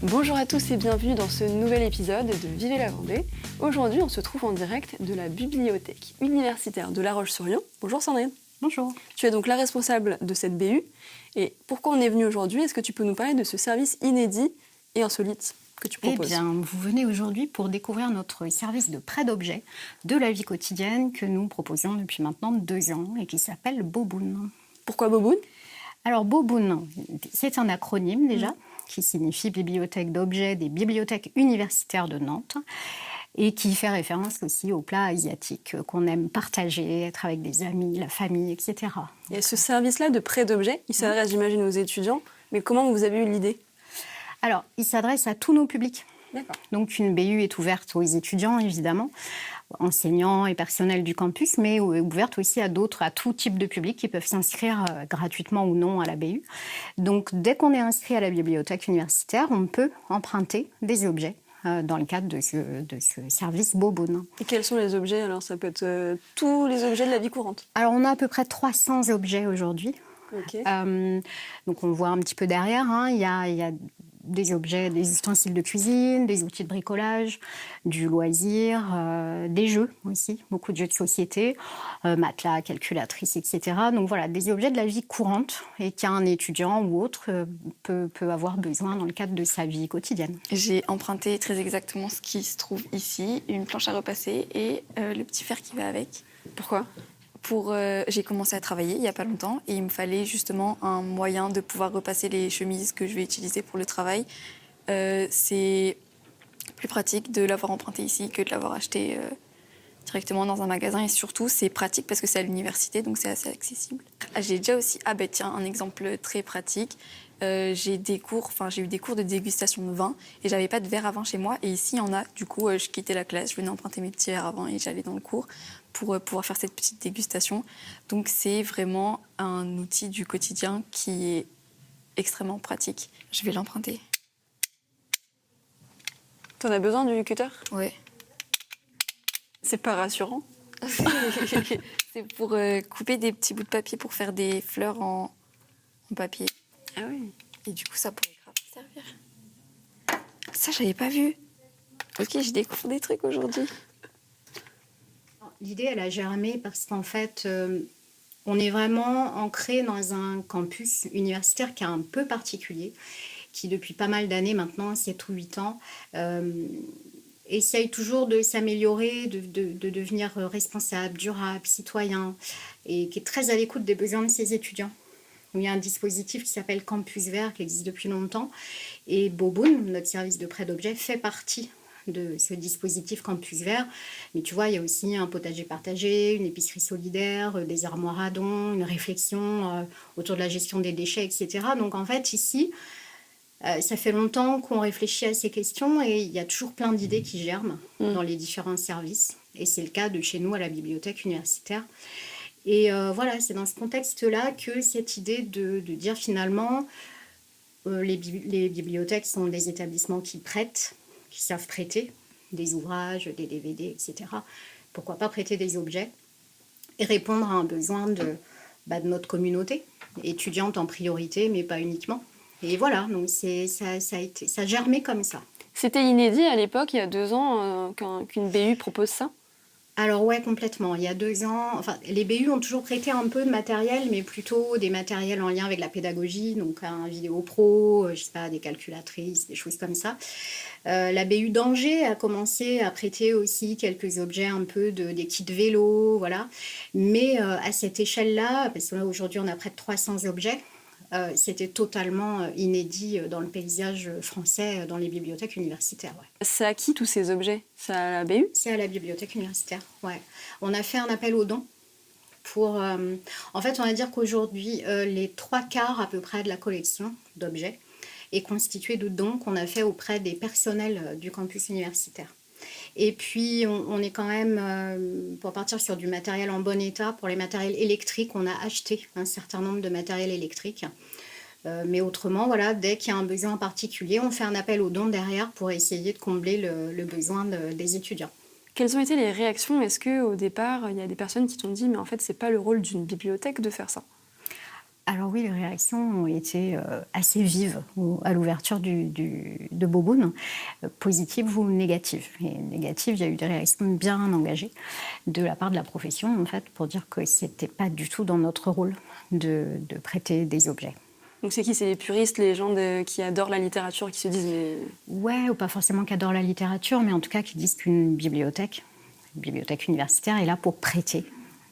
Bonjour à tous et bienvenue dans ce nouvel épisode de Vivez la Vendée. Aujourd'hui, on se trouve en direct de la bibliothèque universitaire de La Roche-sur-Yon. Bonjour Sandrine. Bonjour. Tu es donc la responsable de cette BU. Et pourquoi on est venu aujourd'hui? Est-ce que tu peux nous parler de ce service inédit et insolite que tu proposes? Eh bien, vous venez aujourd'hui pour découvrir notre service de prêt d'objets de la vie quotidienne que nous proposons depuis maintenant 2 ans et qui s'appelle Boboon. Pourquoi Boboon? Alors Boboon, c'est un acronyme déjà qui signifie Bibliothèque d'objets des bibliothèques universitaires de Nantes et qui fait référence aussi aux plats asiatiques qu'on aime partager, être avec des amis, la famille, etc. Et ce service-là de prêt d'objets, il s'adresse, j'imagine, aux étudiants. Mais comment vous avez eu l'idée? Alors, il s'adresse à tous nos publics. D'accord. Donc, une BU est ouverte aux étudiants, évidemment, enseignants et personnels du campus, mais ouverte aussi à d'autres, à tout type de public qui peuvent s'inscrire gratuitement ou non à la BU. Donc, dès qu'on est inscrit à la bibliothèque universitaire, on peut emprunter des objets dans le cadre de ce service Boboon. Et quels sont les objets? Alors, ça peut être tous les objets de la vie courante. Alors, on a à peu près 300 objets aujourd'hui. Ok. Donc, on voit un petit peu derrière, il y a des objets, des ustensiles de cuisine, des outils de bricolage, du loisir, des jeux aussi, beaucoup de jeux de société, matelas, calculatrices, etc. Donc voilà, des objets de la vie courante et qu'un étudiant ou autre peut avoir besoin dans le cadre de sa vie quotidienne. J'ai emprunté très exactement ce qui se trouve ici, une planche à repasser et le petit fer qui va avec. Pourquoi? J'ai commencé à travailler il n'y a pas longtemps et il me fallait justement un moyen de pouvoir repasser les chemises que je vais utiliser pour le travail. C'est plus pratique de l'avoir emprunté ici que de l'avoir acheté directement dans un magasin et surtout c'est pratique parce que c'est à l'université donc c'est assez accessible. J'ai déjà aussi, tiens, un exemple très pratique. J'ai eu des cours de dégustation de vin et j'avais pas de verre à vin chez moi et ici il y en a. Du coup, je quittais la classe, je venais emprunter mes petits verres à vin et j'allais dans le cours pour pouvoir faire cette petite dégustation. Donc c'est vraiment un outil du quotidien qui est extrêmement pratique. Je vais l'emprunter. T'en as besoin du cutter? Ouais. C'est pas rassurant. C'est pour couper des petits bouts de papier pour faire des fleurs en papier. Ah oui. Et du coup, ça pourrait grave servir. Ça, j'avais pas vu. Ok, je découvre des trucs aujourd'hui. L'idée, elle a germé parce qu'en fait, on est vraiment ancré dans un campus universitaire qui est un peu particulier, qui depuis pas mal d'années maintenant, 7 ou 8 ans, essaye toujours de s'améliorer, de devenir responsable, durable, citoyen, et qui est très à l'écoute des besoins de ses étudiants. Il y a un dispositif qui s'appelle Campus Vert, qui existe depuis longtemps, et Boboon, notre service de prêt d'objets, fait partie de ce dispositif Campus Vert. Mais tu vois, il y a aussi un potager partagé, une épicerie solidaire, des armoires à dons, une réflexion autour de la gestion des déchets, etc. Donc en fait, ici, ça fait longtemps qu'on réfléchit à ces questions et il y a toujours plein d'idées qui germent dans les différents services. Et c'est le cas de chez nous à la bibliothèque universitaire. Et voilà, c'est dans ce contexte-là que cette idée de dire finalement, les bibliothèques sont des établissements qui prêtent, qui savent prêter des ouvrages, des DVD, etc. Pourquoi pas prêter des objets et répondre à un besoin de notre communauté, étudiante en priorité, mais pas uniquement. Et voilà, donc ça a germé comme ça. C'était inédit à l'époque, il y a 2 ans, qu'une BU propose ça? Alors ouais, complètement. Il y a 2 ans, les BU ont toujours prêté un peu de matériel, mais plutôt des matériels en lien avec la pédagogie, donc un vidéo pro, je sais pas, des calculatrices, des choses comme ça. La BU d'Angers a commencé à prêter aussi quelques objets un peu des kits vélo, voilà. Mais à cette échelle-là, parce que là aujourd'hui on a près de 300 objets, c'était totalement inédit dans le paysage français, dans les bibliothèques universitaires. Ouais. C'est à qui tous ces objets? C'est à la BU? C'est à la bibliothèque universitaire, ouais. On a fait un appel aux dons pour... en fait, on va dire qu'aujourd'hui, les 3/4 à peu près de la collection d'objets est constituée de dons qu'on a fait auprès des personnels du campus universitaire. Et puis, on est quand même, pour partir sur du matériel en bon état, pour les matériels électriques, on a acheté un certain nombre de matériels électriques. Mais autrement, voilà, dès qu'il y a un besoin particulier, on fait un appel aux dons derrière pour essayer de combler le besoin des étudiants. Quelles ont été les réactions? Est-ce qu'au départ, il y a des personnes qui t'ont dit « mais en fait, c'est pas le rôle d'une bibliothèque de faire ça » Alors oui, les réactions ont été assez vives à l'ouverture de Beauboon, positives ou négatives. Et négatives, il y a eu des réactions bien engagées de la part de la profession, en fait, pour dire que ce n'était pas du tout dans notre rôle de prêter des objets. Donc c'est qui? C'est les puristes, les gens qui adorent la littérature, qui se disent mais... Ouais, ou pas forcément qui adorent la littérature, mais en tout cas qui disent qu'une bibliothèque universitaire est là pour prêter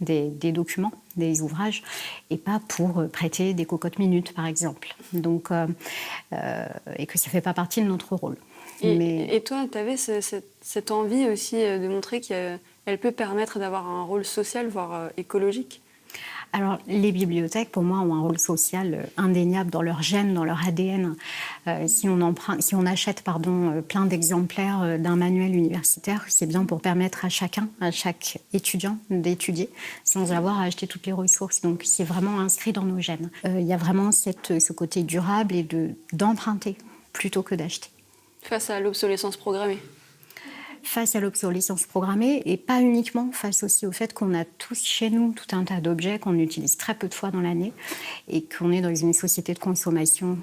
des documents, des ouvrages, et pas pour prêter des cocottes minutes, par exemple. Donc, et que ça ne fait pas partie de notre rôle. Et toi, tu avais cette envie aussi de montrer qu'elle peut permettre d'avoir un rôle social, voire écologique? Alors, les bibliothèques, pour moi, ont un rôle social indéniable dans leur gène, dans leur ADN. Si on achète plein d'exemplaires d'un manuel universitaire, c'est bien pour permettre à chaque étudiant d'étudier sans avoir à acheter toutes les ressources. Donc, c'est vraiment inscrit dans nos gènes. Il y a vraiment ce côté durable et d'emprunter plutôt que d'acheter. Face à l'obsolescence programmée. Face à l'obsolescence programmée et pas uniquement, face aussi au fait qu'on a tous chez nous tout un tas d'objets qu'on utilise très peu de fois dans l'année et qu'on est dans une société de consommation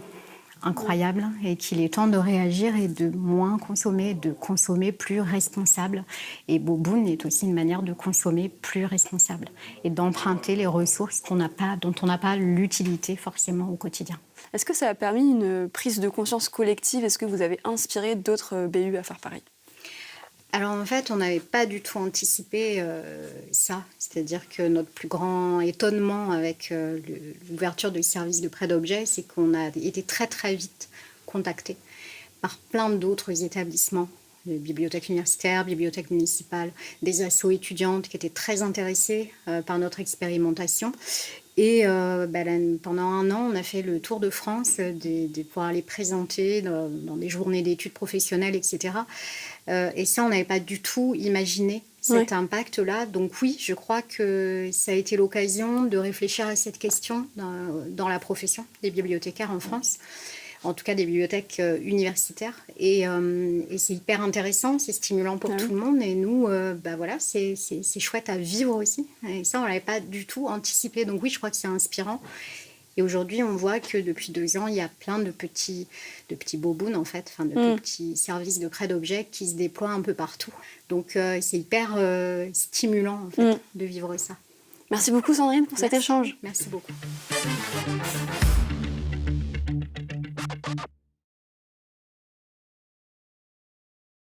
incroyable et qu'il est temps de réagir et de moins consommer, de consommer plus responsable. Et Beauboon est aussi une manière de consommer plus responsable et d'emprunter les ressources dont on n'a pas l'utilité forcément au quotidien. Est-ce que ça a permis une prise de conscience collective? Est-ce que vous avez inspiré d'autres BU à faire pareil? Alors en fait, on n'avait pas du tout anticipé ça. C'est-à-dire que notre plus grand étonnement avec l'ouverture du service de prêt d'objets, c'est qu'on a été très très vite contactés par plein d'autres établissements, des bibliothèques universitaires, bibliothèques municipales, des assos étudiantes qui étaient très intéressées par notre expérimentation. Et pendant un an, on a fait le tour de France pour aller présenter dans des journées d'études professionnelles, etc. Et ça, on n'avait pas du tout imaginé cet impact-là. Donc oui, je crois que ça a été l'occasion de réfléchir à cette question dans la profession des bibliothécaires en France, en tout cas des bibliothèques universitaires. Et c'est hyper intéressant, c'est stimulant pour tout le monde. Et nous, c'est chouette à vivre aussi. Et ça, on ne l'avait pas du tout anticipé. Donc oui, je crois que c'est inspirant. Et aujourd'hui, on voit que depuis 2 ans, il y a plein de petits Beauboon, en fait, de petits services de prêt d'objets qui se déploient un peu partout. Donc c'est hyper stimulant, en fait, de vivre ça. Merci beaucoup Sandrine pour cet échange. Merci beaucoup.